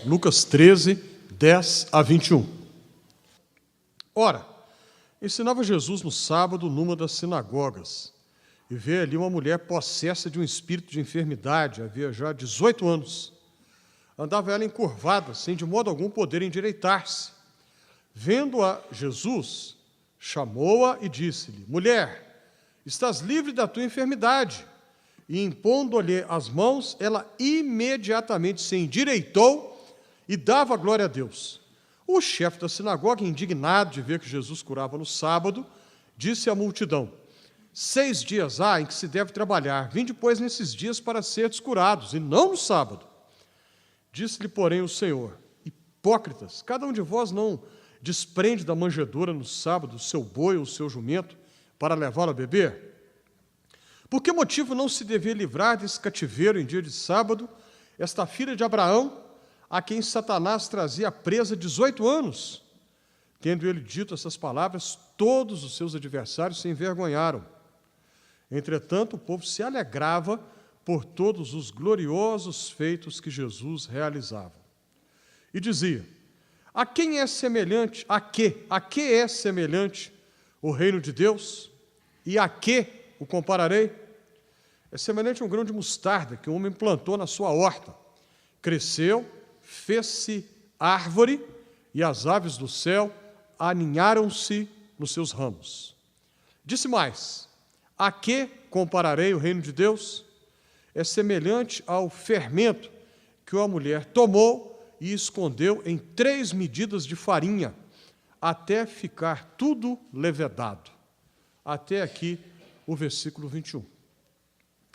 Lucas 13, 10 a 21. Ora, ensinava Jesus no sábado numa das sinagogas, e veio ali uma mulher possessa de um espírito de enfermidade, havia já 18 anos. Andava ela encurvada, sem de modo algum poder endireitar-se. Vendo-a Jesus, chamou-a e disse-lhe: Mulher, estás livre da tua enfermidade. E impondo-lhe as mãos, ela imediatamente se endireitou e dava glória a Deus. O chefe da sinagoga, indignado de ver que Jesus curava no sábado, disse à multidão: 6 dias há em que se deve trabalhar, vinde, pois, nesses dias para seres curados, e não no sábado. Disse-lhe, porém, o Senhor: Hipócritas, cada um de vós não desprende da manjedoura no sábado o seu boi ou o seu jumento para levá-lo a beber? Por que motivo não se devia livrar desse cativeiro em dia de sábado esta filha de Abraão, a quem Satanás trazia presa 18 anos? Tendo ele dito essas palavras, todos os seus adversários se envergonharam. Entretanto, o povo se alegrava por todos os gloriosos feitos que Jesus realizava. E dizia: a quem é semelhante, a que é semelhante o reino de Deus? E a que o compararei? É semelhante a um grão de mostarda que um homem plantou na sua horta. Cresceu, fez-se árvore, e as aves do céu aninharam-se nos seus ramos. Disse mais: a que compararei o reino de Deus? É semelhante ao fermento que uma mulher tomou e escondeu em 3 medidas de farinha, até ficar tudo levedado. Até aqui o versículo 21.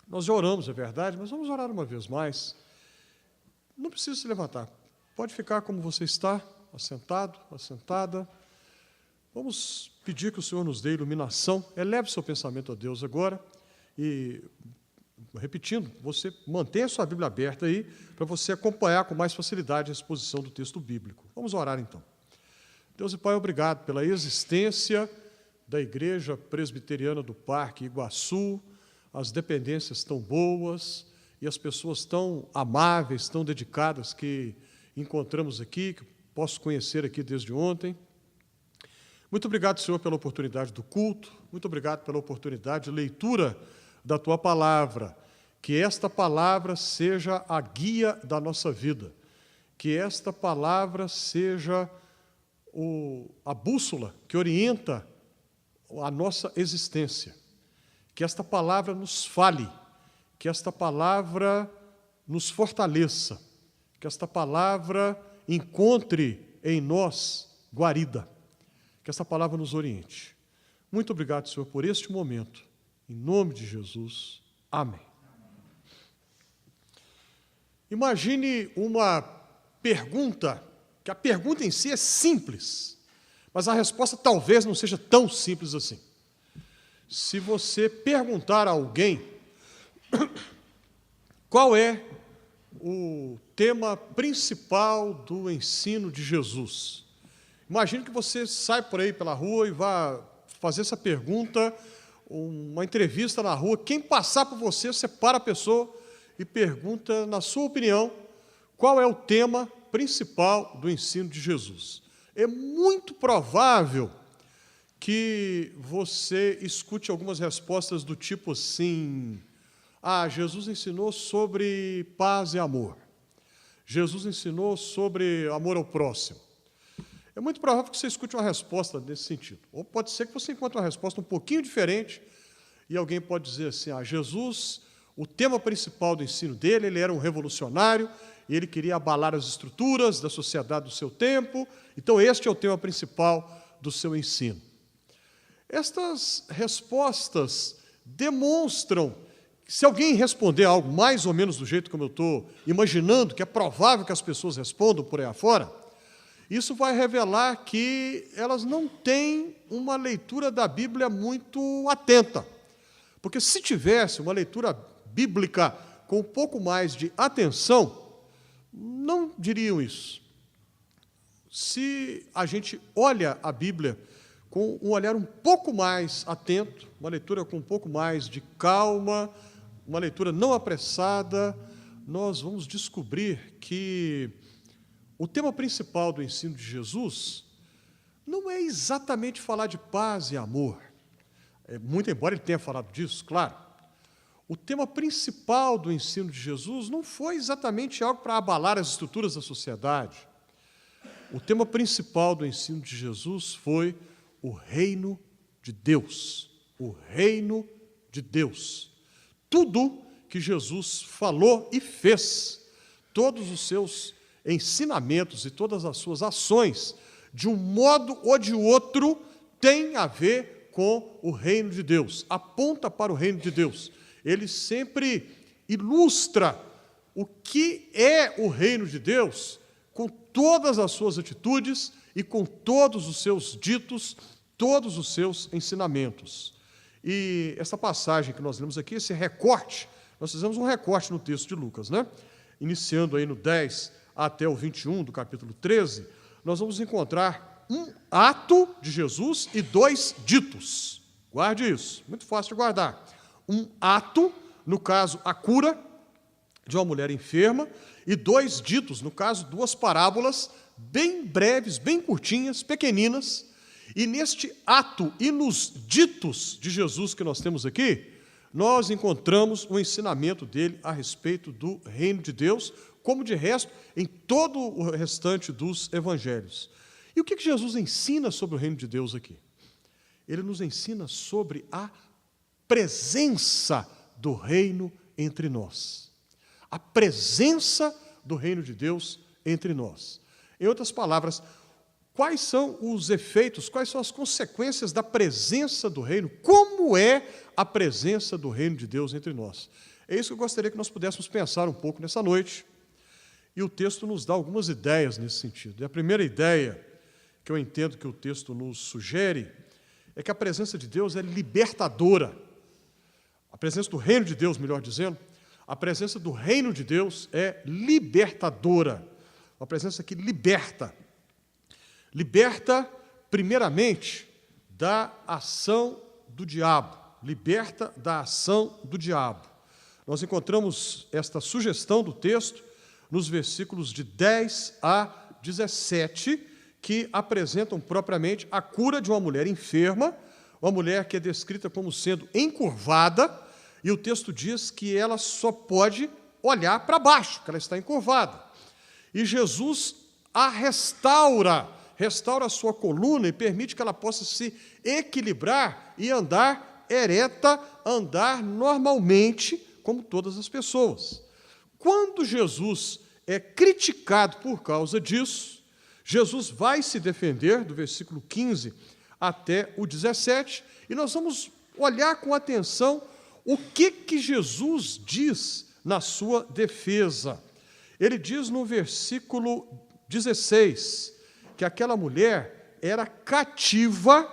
Nós já oramos, é verdade, mas vamos orar uma vez mais. Não precisa se levantar. Pode ficar como você está, assentado, assentada. Vamos pedir que o Senhor nos dê iluminação. Eleve seu pensamento a Deus agora. E, repetindo, você mantenha a sua Bíblia aberta aí, para você acompanhar com mais facilidade a exposição do texto bíblico. Vamos orar, então. Deus e Pai, obrigado pela existência da Igreja Presbiteriana do Parque Iguaçu, as dependências tão boas e as pessoas tão amáveis, tão dedicadas que encontramos aqui, que posso conhecer aqui desde ontem. Muito obrigado, Senhor, pela oportunidade do culto, muito obrigado pela oportunidade de leitura da Tua Palavra, que esta Palavra seja a guia da nossa vida, que esta Palavra seja a bússola que orienta a nossa existência, que esta Palavra nos fale, que esta Palavra nos fortaleça, que esta Palavra encontre em nós guarida, que esta Palavra nos oriente. Muito obrigado, Senhor, por este momento. Em nome de Jesus. Amém. Imagine uma pergunta, que a pergunta em si é simples, mas a resposta talvez não seja tão simples assim. Se você perguntar a alguém qual é o tema principal do ensino de Jesus, imagine que você sai por aí pela rua e vá fazer essa pergunta, uma entrevista na rua, quem passar por você, você para a pessoa e pergunta, na sua opinião, qual é o tema principal do ensino de Jesus. É muito provável que você escute algumas respostas do tipo assim: Jesus ensinou sobre paz e amor. Jesus ensinou sobre amor ao próximo. É muito provável que você escute uma resposta nesse sentido. Ou pode ser que você encontre uma resposta um pouquinho diferente e alguém pode dizer assim: Jesus, o tema principal do ensino dele, ele era um revolucionário, e ele queria abalar as estruturas da sociedade do seu tempo, então este é o tema principal do seu ensino. Estas respostas demonstram que, se alguém responder algo mais ou menos do jeito como eu estou imaginando, que é provável que as pessoas respondam por aí afora, isso vai revelar que elas não têm uma leitura da Bíblia muito atenta. Porque se tivesse uma leitura bíblica com um pouco mais de atenção, não diriam isso. Se a gente olha a Bíblia com um olhar um pouco mais atento, uma leitura com um pouco mais de calma, uma leitura não apressada, nós vamos descobrir que o tema principal do ensino de Jesus não é exatamente falar de paz e amor, muito embora ele tenha falado disso, claro. O tema principal do ensino de Jesus não foi exatamente algo para abalar as estruturas da sociedade. O tema principal do ensino de Jesus foi o reino de Deus. O reino de Deus. Tudo que Jesus falou e fez, todos os seus ensinamentos e todas as suas ações, de um modo ou de outro, tem a ver com o reino de Deus, aponta para o reino de Deus. Ele sempre ilustra o que é o reino de Deus com todas as suas atitudes e com todos os seus ditos, todos os seus ensinamentos. E essa passagem que nós lemos aqui, esse recorte, nós fizemos um recorte no texto de Lucas, né? Iniciando aí no 10 até o 21 do capítulo 13, nós vamos encontrar um ato de Jesus e 2 ditos. Guarde isso, muito fácil de guardar. Um ato, no caso, a cura de uma mulher enferma, e 2 ditos, no caso, 2 parábolas, bem breves, bem curtinhas, pequeninas. E neste ato e nos ditos de Jesus que nós temos aqui, nós encontramos o ensinamento dele a respeito do reino de Deus, como de resto em todo o restante dos evangelhos. E o que Jesus ensina sobre o reino de Deus aqui? Ele nos ensina sobre a presença do reino entre nós. A presença do reino de Deus entre nós. Em outras palavras, quais são os efeitos, quais são as consequências da presença do reino? Como é a presença do reino de Deus entre nós? É isso que eu gostaria que nós pudéssemos pensar um pouco nessa noite. E o texto nos dá algumas ideias nesse sentido. E a primeira ideia que eu entendo que o texto nos sugere é que a presença de Deus é libertadora. A presença do reino de Deus, melhor dizendo, a presença do reino de Deus é libertadora. Uma presença que liberta. Liberta, primeiramente, da ação do diabo. Liberta da ação do diabo. Nós encontramos esta sugestão do texto nos versículos de 10 a 17, que apresentam propriamente a cura de uma mulher enferma, uma mulher que é descrita como sendo encurvada, e o texto diz que ela só pode olhar para baixo, que ela está encurvada. E Jesus a restaura a sua coluna e permite que ela possa se equilibrar e andar ereta, andar normalmente, como todas as pessoas. Quando Jesus é criticado por causa disso, Jesus vai se defender, do versículo 15 até o 17, e nós vamos olhar com atenção o que Jesus diz na sua defesa. Ele diz no versículo 16 que aquela mulher era cativa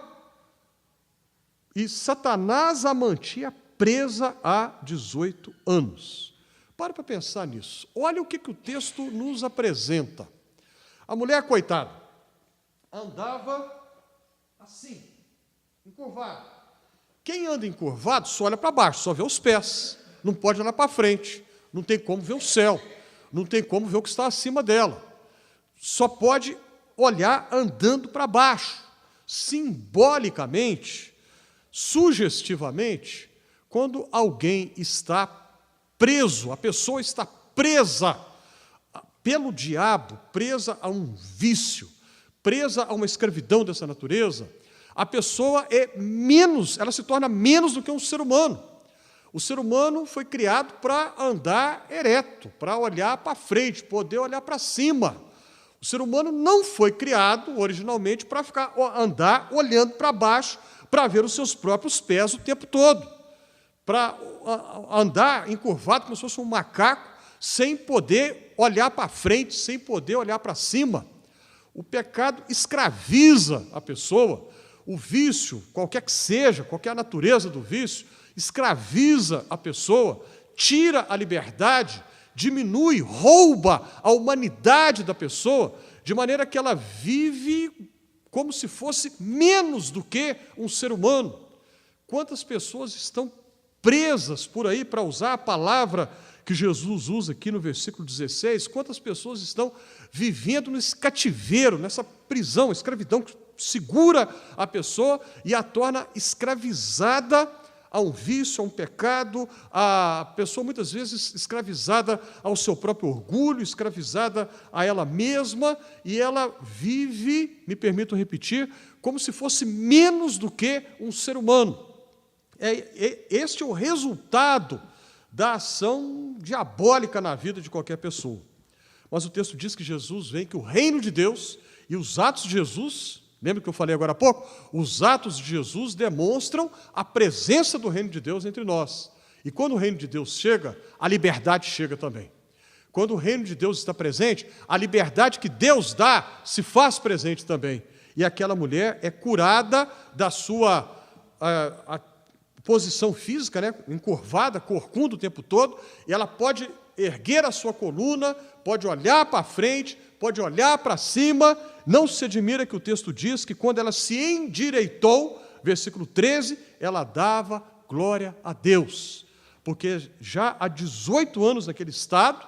e Satanás a mantinha presa há 18 anos. Para pensar nisso. Olha o que o texto nos apresenta. A mulher, coitada, andava assim, encurvada. Quem anda encurvado só olha para baixo, só vê os pés, não pode olhar para frente, não tem como ver o céu, não tem como ver o que está acima dela. Só pode olhar andando para baixo. Simbolicamente, sugestivamente, quando alguém está preso, a pessoa está presa pelo diabo, presa a um vício, presa a uma escravidão dessa natureza, a pessoa ela se torna menos do que um ser humano. O ser humano foi criado para andar ereto, para olhar para frente, poder olhar para cima. O ser humano não foi criado originalmente para andar olhando para baixo, para ver os seus próprios pés o tempo todo, para andar encurvado como se fosse um macaco, sem poder olhar para frente, sem poder olhar para cima. O pecado escraviza a pessoa. O vício, qualquer que seja, qualquer a natureza do vício, escraviza a pessoa, tira a liberdade, diminui, rouba a humanidade da pessoa, de maneira que ela vive como se fosse menos do que um ser humano. Quantas pessoas estão presas por aí, para usar a palavra que Jesus usa aqui no versículo 16, quantas pessoas estão vivendo nesse cativeiro, nessa prisão, escravidão que segura a pessoa e a torna escravizada a um vício, a um pecado, a pessoa muitas vezes escravizada ao seu próprio orgulho, escravizada a ela mesma, e ela vive, me permito repetir, como se fosse menos do que um ser humano. Este é o resultado da ação diabólica na vida de qualquer pessoa. Mas o texto diz que Jesus vem, que o reino de Deus e os atos de Jesus, lembra que eu falei agora há pouco? Os atos de Jesus demonstram a presença do reino de Deus entre nós. E quando o reino de Deus chega, a liberdade chega também. Quando o reino de Deus está presente, a liberdade que Deus dá se faz presente também. E aquela mulher é curada da sua a posição física, né, encurvada, corcunda o tempo todo, e ela pode erguer a sua coluna, pode olhar para frente, pode olhar para cima. Não se admira que o texto diz que quando ela se endireitou, versículo 13, ela dava glória a Deus, porque já há 18 anos naquele estado,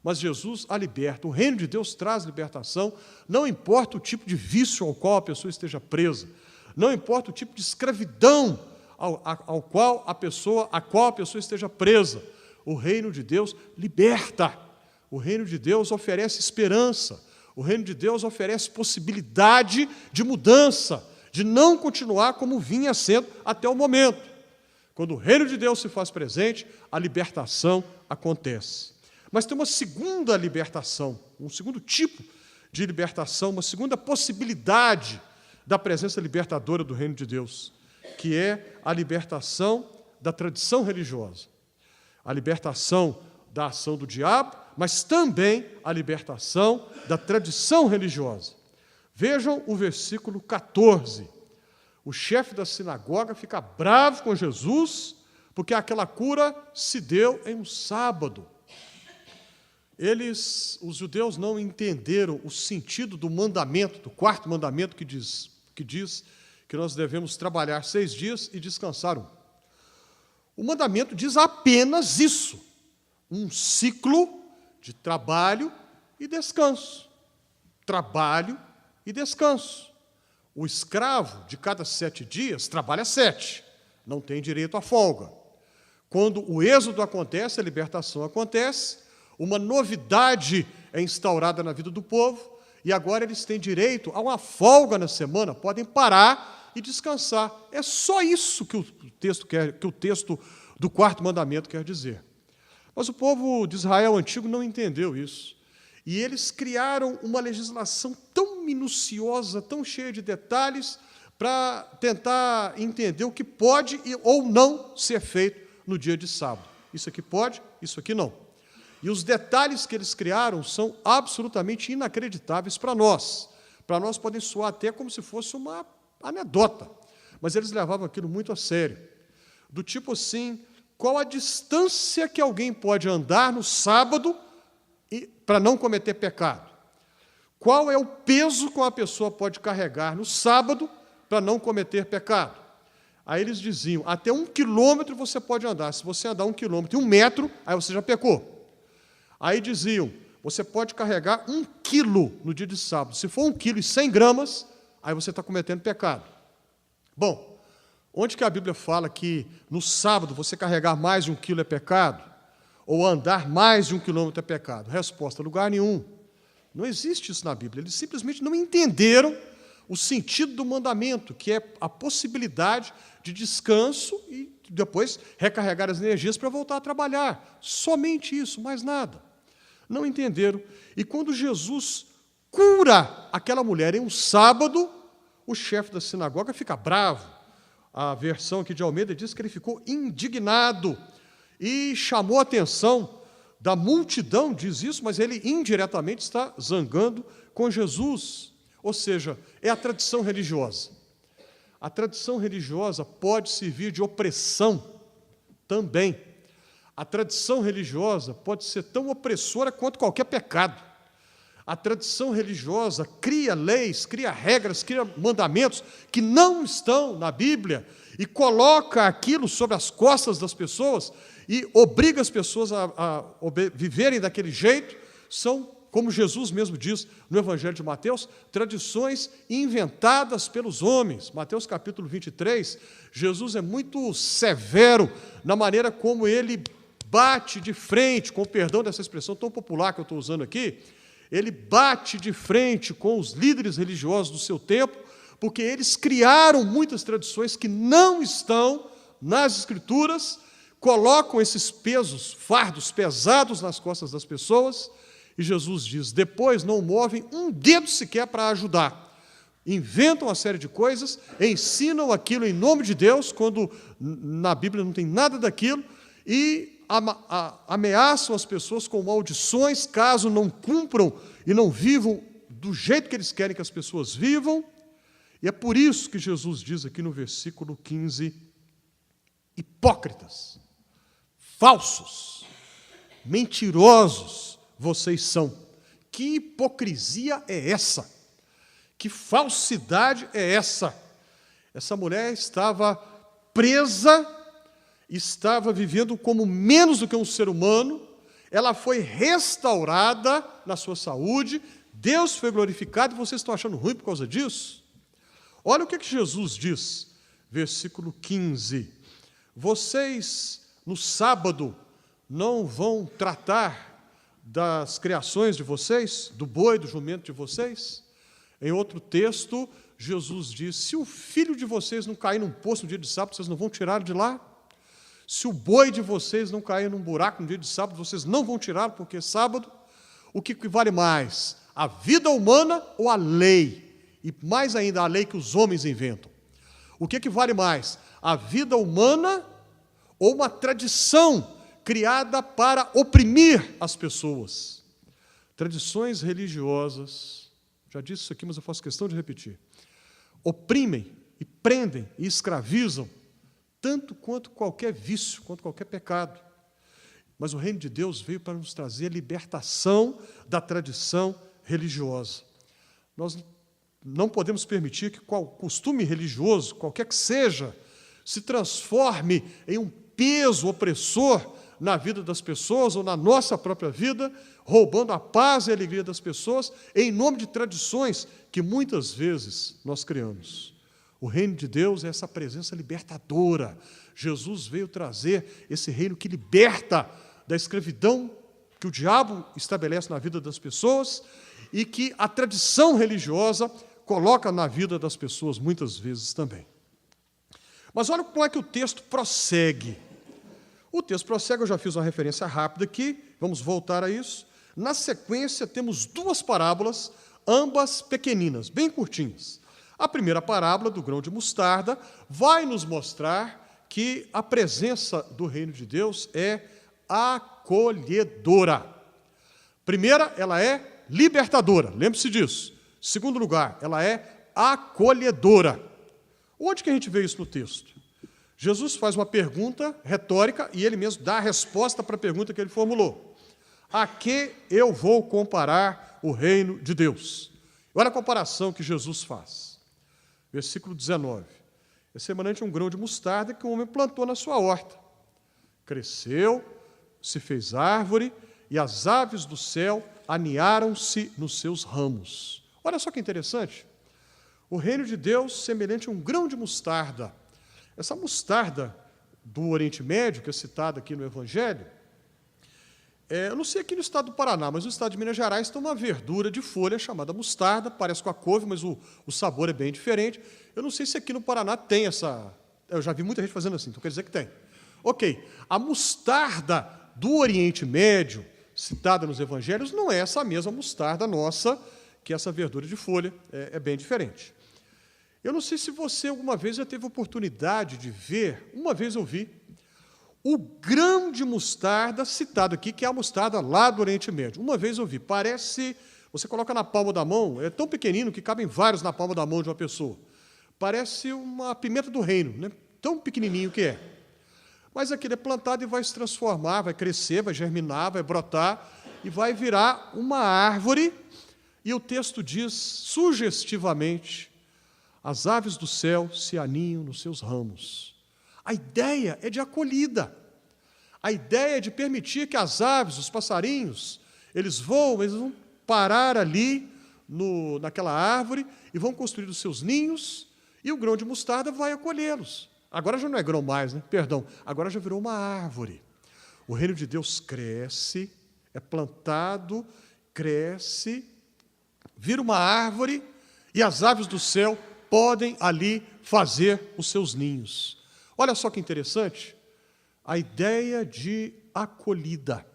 mas Jesus a liberta. O reino de Deus traz libertação, não importa o tipo de vício ao qual a pessoa esteja presa, não importa o tipo de escravidão a qual a pessoa esteja presa. O reino de Deus liberta, o reino de Deus oferece esperança, o reino de Deus oferece possibilidade de mudança, de não continuar como vinha sendo até o momento. Quando o reino de Deus se faz presente, a libertação acontece. Mas tem uma segunda libertação, um segundo tipo de libertação, uma segunda possibilidade da presença libertadora do reino de Deus, que é a libertação da tradição religiosa, a libertação da ação do diabo, mas também a libertação da tradição religiosa. Vejam o versículo 14. O chefe da sinagoga fica bravo com Jesus, porque aquela cura se deu em um sábado. Os judeus não entenderam o sentido do mandamento, do quarto mandamento que diz que nós devemos trabalhar 6 dias e descansar 1. O mandamento diz apenas isso, um ciclo de trabalho e descanso. Trabalho e descanso. O escravo, de cada 7 dias, trabalha 7, não tem direito à folga. Quando o êxodo acontece, a libertação acontece, uma novidade é instaurada na vida do povo, e agora eles têm direito a uma folga na semana, podem parar e descansar. É só isso que o texto do quarto mandamento quer dizer. Mas o povo de Israel antigo não entendeu isso. E eles criaram uma legislação tão minuciosa, tão cheia de detalhes, para tentar entender o que pode ou não ser feito no dia de sábado. Isso aqui pode, isso aqui não. E os detalhes que eles criaram são absolutamente inacreditáveis para nós. Para nós podem soar até como se fosse uma anedota, mas eles levavam aquilo muito a sério. Do tipo assim, qual a distância que alguém pode andar no sábado para não cometer pecado? Qual é o peso que uma pessoa pode carregar no sábado para não cometer pecado? Aí eles diziam, até 1 quilômetro você pode andar. Se você andar 1 quilômetro e 1 metro, aí você já pecou. Aí diziam, você pode carregar 1 quilo no dia de sábado. Se for 1 quilo e 100 gramas, aí você está cometendo pecado. Bom, onde que a Bíblia fala que no sábado você carregar mais de 1 quilo é pecado? Ou andar mais de 1 quilômetro é pecado? Resposta, lugar nenhum. Não existe isso na Bíblia. Eles simplesmente não entenderam o sentido do mandamento, que é a possibilidade de descanso e depois recarregar as energias para voltar a trabalhar. Somente isso, mais nada. Não entenderam. E quando Jesus cura aquela mulher em um sábado, o chefe da sinagoga fica bravo. A versão aqui de Almeida diz que ele ficou indignado e chamou a atenção da multidão, diz isso, mas ele indiretamente está zangando com Jesus. Ou seja, é a tradição religiosa. A tradição religiosa pode servir de opressão também. A tradição religiosa pode ser tão opressora quanto qualquer pecado. A tradição religiosa cria leis, cria regras, cria mandamentos que não estão na Bíblia e coloca aquilo sobre as costas das pessoas e obriga as pessoas a viverem daquele jeito. São, como Jesus mesmo diz no Evangelho de Mateus, tradições inventadas pelos homens. Mateus capítulo 23, Jesus é muito severo na maneira como ele bate de frente, com o perdão dessa expressão tão popular que eu estou usando aqui, ele bate de frente com os líderes religiosos do seu tempo, porque eles criaram muitas tradições que não estão nas Escrituras, colocam esses pesos, fardos pesados nas costas das pessoas, e Jesus diz, depois não movem um dedo sequer para ajudar. Inventam uma série de coisas, ensinam aquilo em nome de Deus, quando na Bíblia não tem nada daquilo, e ameaçam as pessoas com maldições, caso não cumpram e não vivam do jeito que eles querem que as pessoas vivam. E é por isso que Jesus diz aqui no versículo 15, hipócritas, falsos, mentirosos vocês são. Que hipocrisia é essa? Que falsidade é essa? Essa mulher estava presa, estava vivendo como menos do que um ser humano, ela foi restaurada na sua saúde, Deus foi glorificado, e vocês estão achando ruim por causa disso? Olha o que Jesus diz, versículo 15. Vocês, no sábado, não vão tratar das criações de vocês, do boi, do jumento de vocês? Em outro texto, Jesus diz, se o filho de vocês não cair num poço no dia de sábado, vocês não vão tirá-lo de lá? Se o boi de vocês não cair num buraco no dia de sábado, vocês não vão tirá-lo, porque é sábado. O que vale mais? A vida humana ou a lei? E mais ainda, a lei que os homens inventam. O que vale mais? A vida humana ou uma tradição criada para oprimir as pessoas? Tradições religiosas, já disse isso aqui, mas eu faço questão de repetir, oprimem e prendem e escravizam tanto quanto qualquer vício, quanto qualquer pecado. Mas o reino de Deus veio para nos trazer a libertação da tradição religiosa. Nós não podemos permitir que qual costume religioso, qualquer que seja, se transforme em um peso opressor na vida das pessoas ou na nossa própria vida, roubando a paz e a alegria das pessoas, em nome de tradições que muitas vezes nós criamos. O reino de Deus é essa presença libertadora. Jesus veio trazer esse reino que liberta da escravidão que o diabo estabelece na vida das pessoas e que a tradição religiosa coloca na vida das pessoas muitas vezes também. Mas olha como é que o texto prossegue. O texto prossegue, eu já fiz uma referência rápida aqui, vamos voltar a isso. Na sequência, temos duas parábolas, ambas pequeninas, bem curtinhas. A primeira parábola, do grão de mostarda, vai nos mostrar que a presença do reino de Deus é acolhedora. Primeira, ela é libertadora, lembre-se disso. Segundo lugar, ela é acolhedora. Onde que a gente vê isso no texto? Jesus faz uma pergunta retórica e ele mesmo dá a resposta para a pergunta que ele formulou. A que eu vou comparar o reino de Deus? Olha a comparação que Jesus faz. Versículo 19. É semelhante a um grão de mostarda que um homem plantou na sua horta. Cresceu, se fez árvore, e as aves do céu aninharam-se nos seus ramos. Olha só que interessante. O reino de Deus semelhante a um grão de mostarda. Essa mostarda do Oriente Médio, que é citada aqui no Evangelho, eu não sei aqui no estado do Paraná, mas no estado de Minas Gerais tem uma verdura de folha chamada mostarda, parece com a couve, mas o sabor é bem diferente. Eu não sei se aqui no Paraná tem essa... Eu já vi muita gente fazendo assim, então quer dizer que tem. Ok, a mostarda do Oriente Médio, citada nos Evangelhos, não é essa mesma mostarda nossa, que é essa verdura de folha, é bem diferente. Eu não sei se você alguma vez já teve oportunidade de ver, uma vez eu vi, o grão de mostarda citado aqui, que é a mostarda lá do Oriente Médio. Uma vez eu vi, parece, você coloca na palma da mão, é tão pequenino que cabem vários na palma da mão de uma pessoa. Parece uma pimenta do reino, né? Tão pequenininho que é. Mas aquele é plantado e vai se transformar, vai crescer, vai germinar, vai brotar e vai virar uma árvore E o texto diz, sugestivamente, as aves do céu se aninham nos seus ramos. A ideia é de acolhida. A ideia é de permitir que as aves, os passarinhos, eles vão parar ali naquela árvore e vão construir os seus ninhos, e o grão de mostarda vai acolhê-los. Agora já não é grão mais, né? Perdão, agora já virou uma árvore. O reino de Deus cresce, é plantado, cresce, vira uma árvore, e as aves do céu podem ali fazer os seus ninhos. Olha só que interessante, a ideia de acolhida,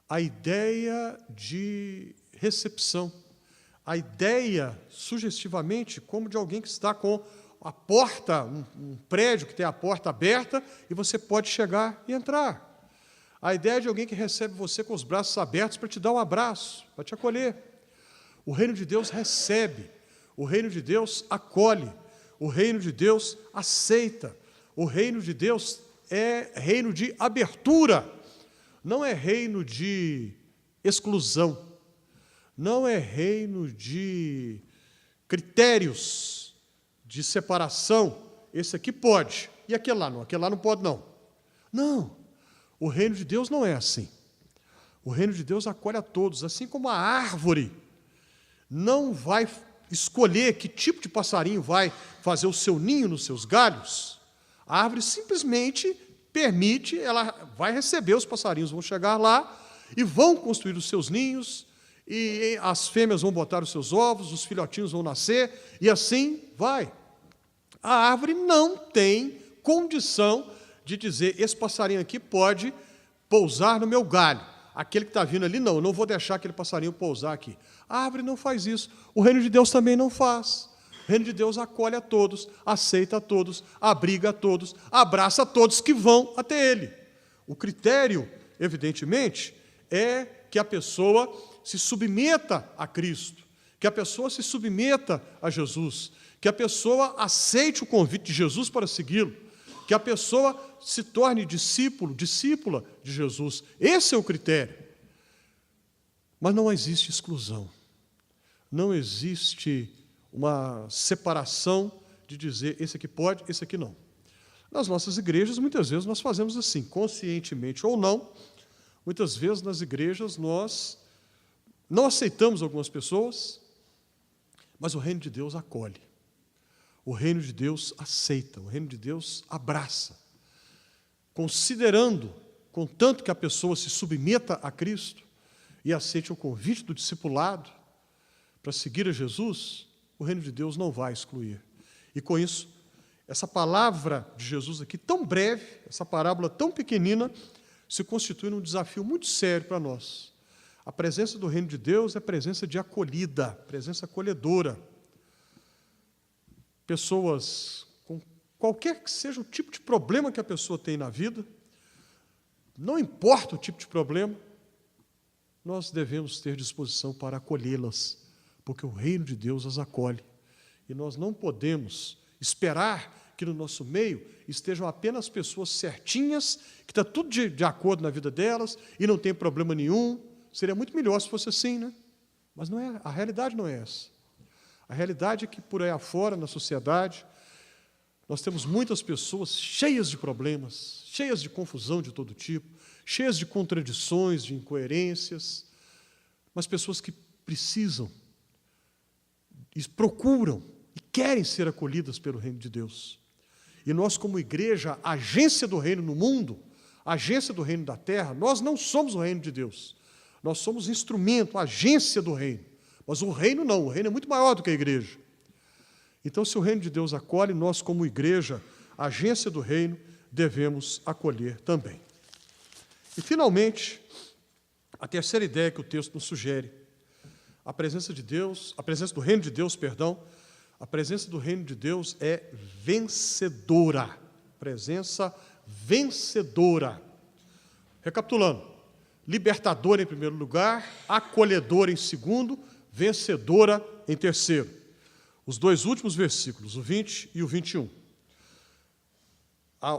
a ideia de recepção, a ideia, sugestivamente, como de alguém que está com a porta, um prédio que tem a porta aberta, e você pode chegar e entrar. A ideia de alguém que recebe você com os braços abertos para te dar um abraço, para te acolher. O reino de Deus recebe, o reino de Deus acolhe, o reino de Deus aceita, o reino de Deus é reino de abertura, não é reino de exclusão, não é reino de critérios de separação. Esse aqui pode, e aquele lá não pode não. Não, o reino de Deus não é assim. O reino de Deus acolhe a todos, assim como a árvore não vai escolher que tipo de passarinho vai fazer o seu ninho nos seus galhos. A árvore simplesmente permite, ela vai receber, os passarinhos vão chegar lá e vão construir os seus ninhos, e as fêmeas vão botar os seus ovos, os filhotinhos vão nascer, e assim vai. A árvore não tem condição de dizer, esse passarinho aqui pode pousar no meu galho, aquele que está vindo ali, não, eu não vou deixar aquele passarinho pousar aqui. A árvore não faz isso, o reino de Deus também não faz. O reino de Deus acolhe a todos, aceita a todos, abriga a todos, abraça a todos que vão até Ele. O critério, evidentemente, é que a pessoa se submeta a Cristo, que a pessoa se submeta a Jesus, que a pessoa aceite o convite de Jesus para segui-lo, que a pessoa se torne discípulo, discípula de Jesus. Esse é o critério. Mas não existe exclusão, não existe uma separação de dizer esse aqui pode, esse aqui não. Nas nossas igrejas, muitas vezes, nós fazemos assim, conscientemente ou não. Muitas vezes, nas igrejas, nós não aceitamos algumas pessoas, mas o reino de Deus acolhe. O reino de Deus aceita, o reino de Deus abraça. Considerando, contanto que a pessoa se submeta a Cristo e aceite o convite do discipulado para seguir a Jesus, o reino de Deus não vai excluir. E com isso, essa palavra de Jesus aqui, tão breve, essa parábola tão pequenina, se constitui num desafio muito sério para nós. A presença do reino de Deus é presença de acolhida, presença acolhedora. Pessoas, com qualquer que seja o tipo de problema que a pessoa tem na vida, não importa o tipo de problema, nós devemos ter disposição para acolhê-las, porque o reino de Deus as acolhe. E nós não podemos esperar que no nosso meio estejam apenas pessoas certinhas, que está tudo de acordo na vida delas e não tem problema nenhum. Seria muito melhor se fosse assim, né? Mas não é, a realidade não é essa. A realidade é que por aí afora, na sociedade, nós temos muitas pessoas cheias de problemas, cheias de confusão de todo tipo, cheias de contradições, de incoerências, mas pessoas que precisam, e procuram, e querem ser acolhidas pelo reino de Deus. E nós, como igreja, agência do reino no mundo, agência do reino da terra, nós não somos o reino de Deus. Nós somos instrumento, agência do reino. Mas o reino não, o reino é muito maior do que a igreja. Então, se o reino de Deus acolhe, nós, como igreja, agência do reino, devemos acolher também. E, finalmente, a terceira ideia que o texto nos sugere, a presença de Deus, a presença do reino de Deus, perdão, a presença do reino de Deus é vencedora. Presença vencedora. Recapitulando, libertadora em primeiro lugar, acolhedora em segundo, vencedora em terceiro. Os dois últimos versículos, o 20 e o 21.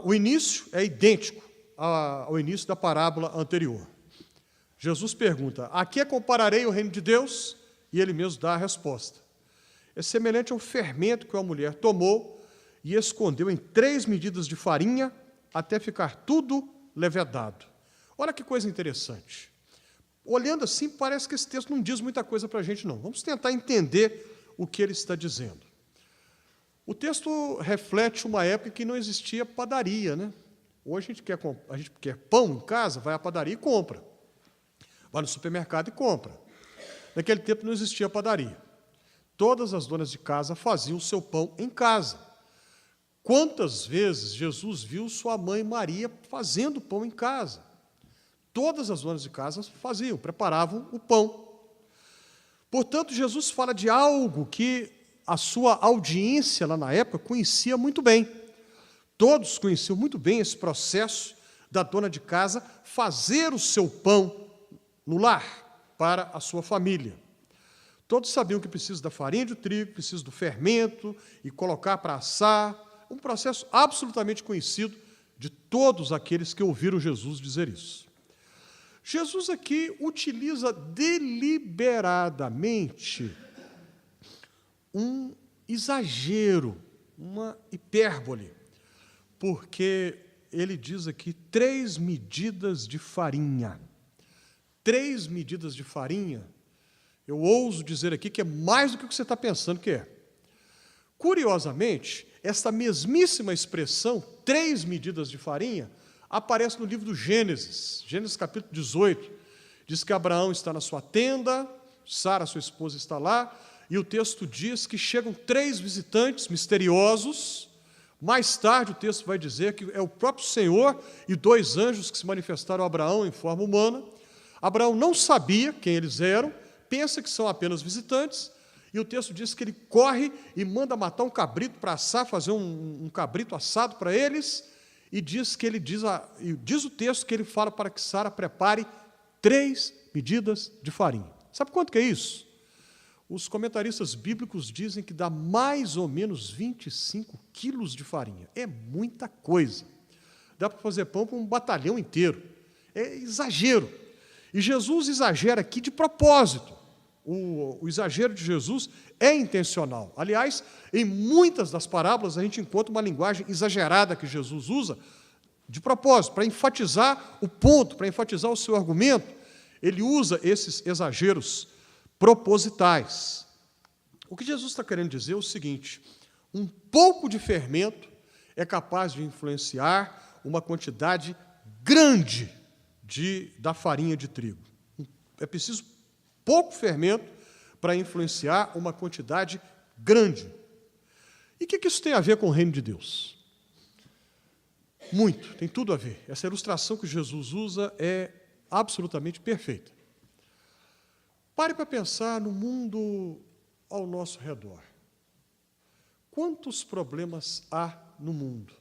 O início é idêntico ao início da parábola anterior. Jesus pergunta, a que compararei o reino de Deus? e ele mesmo dá a resposta. É semelhante ao fermento que a mulher tomou e escondeu em 3 medidas de farinha até ficar tudo levedado. Olha que coisa interessante. Olhando assim, parece que esse texto não diz muita coisa para a gente, não. Vamos tentar entender o que ele está dizendo. O texto reflete uma época em que não existia padaria, né? Hoje a gente quer pão em casa, vai à padaria e compra. Vai no supermercado e compra. Naquele tempo não existia padaria. Todas as donas de casa faziam o seu pão em casa. Quantas vezes Jesus viu sua mãe Maria fazendo pão em casa? Todas as donas de casa faziam, preparavam o pão. Portanto, Jesus fala de algo que a sua audiência lá na época conhecia muito bem. Todos conheciam muito bem esse processo da dona de casa fazer o seu pão no lar para a sua família. Todos sabiam que precisa da farinha de trigo, precisa do fermento e colocar para assar. Um processo absolutamente conhecido de todos aqueles que ouviram Jesus dizer isso. Jesus aqui utiliza deliberadamente um exagero, uma hipérbole, porque ele diz aqui 3 medidas de farinha. 3 medidas de farinha, eu ouso dizer aqui que é mais do que você está pensando que é. Curiosamente, esta mesmíssima expressão, 3 medidas de farinha, aparece no livro do Gênesis, Gênesis capítulo 18. Diz que Abraão está na sua tenda, Sara, sua esposa, está lá, e o texto diz que chegam 3 visitantes misteriosos. Mais tarde o texto vai dizer que é o próprio Senhor e 2 anjos que se manifestaram a Abraão em forma humana. Abraão não sabia quem eles eram, pensa que são apenas visitantes, e o texto diz que ele corre e manda matar um cabrito para assar, fazer um cabrito assado para eles, e diz o texto que ele fala para que Sara prepare 3 medidas de farinha. Sabe quanto que é isso? Os comentaristas bíblicos dizem que dá mais ou menos 25 quilos de farinha. É muita coisa. Dá para fazer pão para um batalhão inteiro. É exagero. E Jesus exagera aqui de propósito. O exagero de Jesus é intencional. Aliás, em muitas das parábolas a gente encontra uma linguagem exagerada que Jesus usa de propósito, para enfatizar o ponto, para enfatizar o seu argumento. Ele usa esses exageros propositais. O que Jesus está querendo dizer é o seguinte: um pouco de fermento é capaz de influenciar uma quantidade grande da farinha de trigo. É preciso pouco fermento para influenciar uma quantidade grande. E o que isso tem a ver com o reino de Deus? Muito, tem tudo a ver. Essa ilustração que Jesus usa é absolutamente perfeita. Pare para pensar no mundo ao nosso redor. Quantos problemas há no mundo?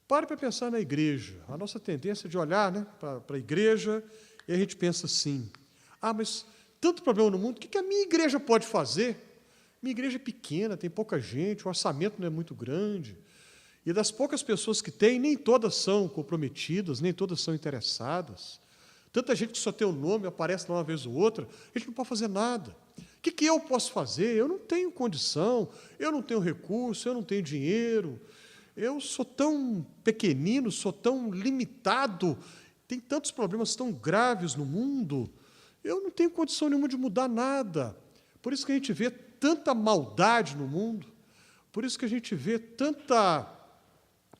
Pare para pensar na igreja. A nossa tendência é de olhar, né, para a igreja e a gente pensa assim: mas tanto problema no mundo, o que a minha igreja pode fazer? Minha igreja é pequena, tem pouca gente, o orçamento não é muito grande. E das poucas pessoas que tem, nem todas são comprometidas, nem todas são interessadas. Tanta gente que só tem o nome, aparece lá uma vez ou outra, a gente não pode fazer nada. O que eu posso fazer? Eu não tenho condição, eu não tenho recurso, eu não tenho dinheiro, eu sou tão pequenino, sou tão limitado, tem tantos problemas tão graves no mundo, eu não tenho condição nenhuma de mudar nada. Por isso que a gente vê tanta maldade no mundo, por isso que a gente vê tanta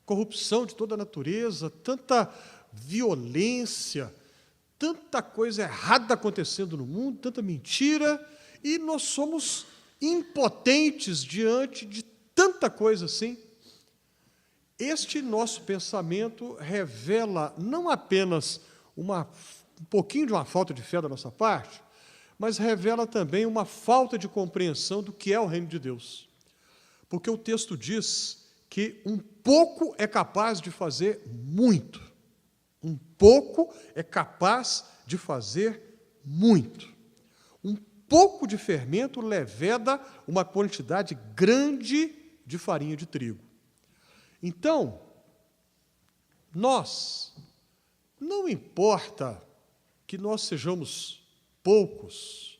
corrupção de toda a natureza, tanta violência, tanta coisa errada acontecendo no mundo, tanta mentira, e nós somos impotentes diante de tanta coisa assim. Este nosso pensamento revela não apenas um pouquinho de uma falta de fé da nossa parte, mas revela também uma falta de compreensão do que é o reino de Deus. Porque o texto diz que um pouco é capaz de fazer muito. Um pouco é capaz de fazer muito. Um pouco de fermento leveda uma quantidade grande de farinha de trigo. Então, não importa que nós sejamos poucos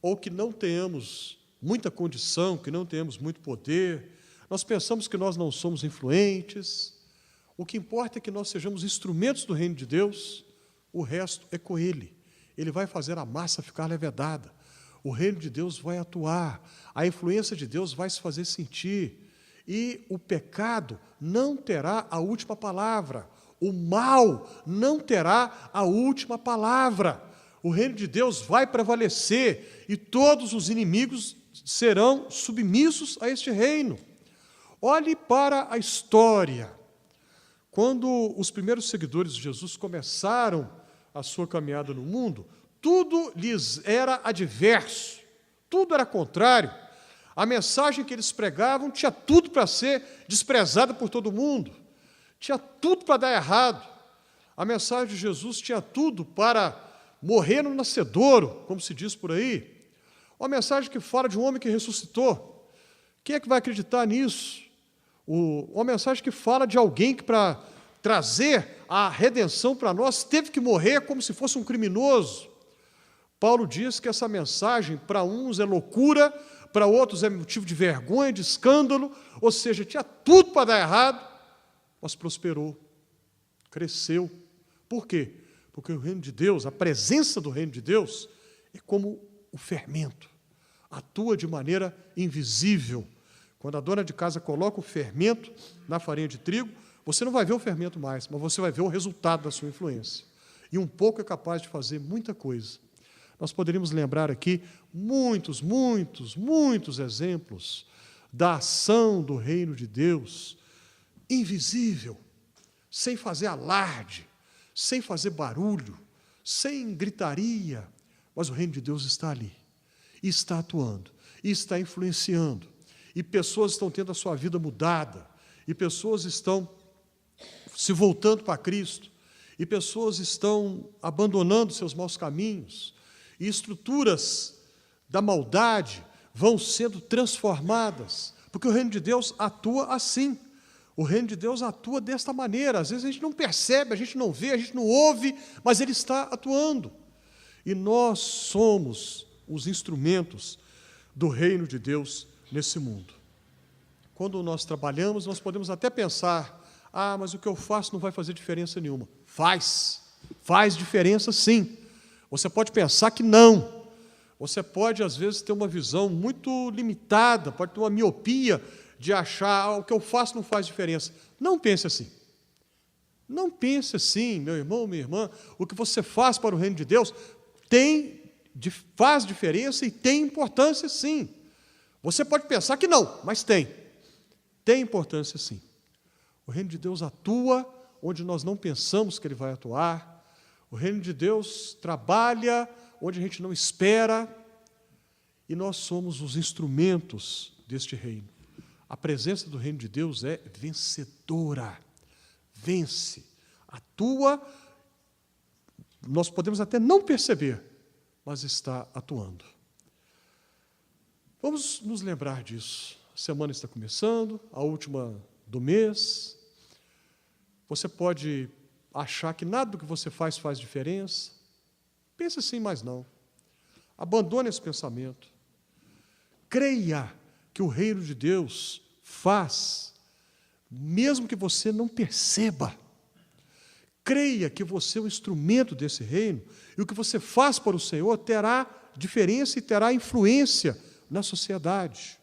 ou que não tenhamos muita condição, que não tenhamos muito poder, nós pensamos que nós não somos influentes. O que importa é que nós sejamos instrumentos do reino de Deus, o resto é com Ele. Ele vai fazer a massa ficar levedada. O reino de Deus vai atuar, a influência de Deus vai se fazer sentir, e o pecado não terá a última palavra, o mal não terá a última palavra. O reino de Deus vai prevalecer e todos os inimigos serão submissos a este reino. Olhe para a história. Quando os primeiros seguidores de Jesus começaram a sua caminhada no mundo, tudo lhes era adverso, tudo era contrário. A mensagem que eles pregavam tinha tudo para ser desprezada por todo mundo, tinha tudo para dar errado. A mensagem de Jesus tinha tudo para morrer no nascedouro, como se diz por aí. Uma mensagem que fala de um homem que ressuscitou. Quem é que vai acreditar nisso? Uma mensagem que fala de alguém que, para trazer a redenção para nós, teve que morrer como se fosse um criminoso. Paulo diz que essa mensagem, para uns é loucura, para outros é motivo de vergonha, de escândalo, ou seja, tinha tudo para dar errado, mas prosperou, cresceu. Por quê? Porque o reino de Deus, a presença do reino de Deus, é como o fermento, atua de maneira invisível. Quando a dona de casa coloca o fermento na farinha de trigo, você não vai ver o fermento mais, mas você vai ver o resultado da sua influência. E um pouco é capaz de fazer muita coisa. Nós poderíamos lembrar aqui muitos exemplos da ação do reino de Deus, invisível, sem fazer alarde, sem fazer barulho, sem gritaria, mas o reino de Deus está ali, e está atuando, e está influenciando, e pessoas estão tendo a sua vida mudada, e pessoas estão se voltando para Cristo, e pessoas estão abandonando seus maus caminhos, e estruturas da maldade vão sendo transformadas, porque o reino de Deus atua assim. O reino de Deus atua desta maneira. Às vezes a gente não percebe, a gente não vê, a gente não ouve, mas Ele está atuando. E nós somos os instrumentos do reino de Deus nesse mundo. Quando nós trabalhamos, nós podemos até pensar, mas o que eu faço não vai fazer diferença nenhuma. Faz diferença sim. Você pode pensar que não. Você pode, às vezes, ter uma visão muito limitada, pode ter uma miopia de achar o que eu faço não faz diferença. Não pense assim. Não pense assim, meu irmão, minha irmã. O que você faz para o reino de Deus faz diferença e tem importância, sim. Você pode pensar que não, mas tem. Tem importância, sim. O reino de Deus atua onde nós não pensamos que Ele vai atuar. O reino de Deus trabalha onde a gente não espera. E nós somos os instrumentos deste reino. A presença do reino de Deus é vencedora. Vence, atua. Nós podemos até não perceber, mas está atuando. Vamos nos lembrar disso. A semana está começando, a última do mês. Você pode achar que nada do que você faz diferença. Pense assim, mas não. Abandone esse pensamento. Creia que o reino de Deus faz, mesmo que você não perceba. Creia que você é um instrumento desse reino e o que você faz para o Senhor terá diferença e terá influência na sociedade.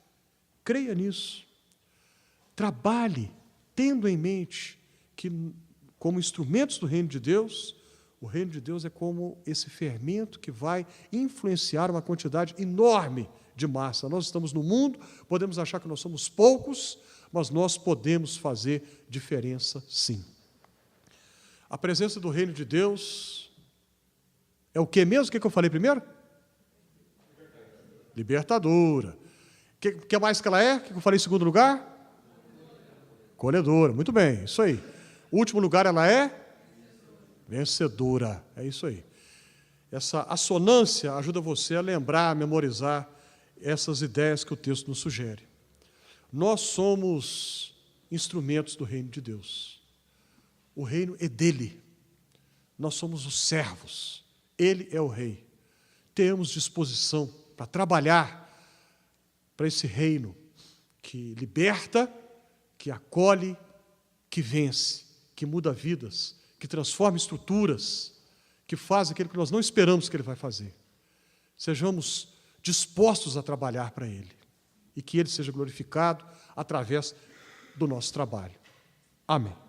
Creia nisso. Trabalhe tendo em mente que, como instrumentos do reino de Deus, o reino de Deus é como esse fermento que vai influenciar uma quantidade enorme de massa. Nós estamos no mundo, podemos achar que nós somos poucos, mas nós podemos fazer diferença, sim. A presença do reino de Deus é o que mesmo? O que eu falei primeiro? Libertadora. O que mais que ela é? O que eu falei em segundo lugar? Colhedora. Muito bem, isso aí. O último lugar ela é? Vencedora. É isso aí. Essa assonância ajuda você a lembrar, a memorizar essas ideias que o texto nos sugere. Nós somos instrumentos do reino de Deus. O reino é dele. Nós somos os servos. Ele é o rei. Temos disposição. para trabalhar para esse reino que liberta, que acolhe, que vence, que muda vidas, que transforma estruturas, que faz aquilo que nós não esperamos que Ele vai fazer. Sejamos dispostos a trabalhar para Ele e que Ele seja glorificado através do nosso trabalho. Amém.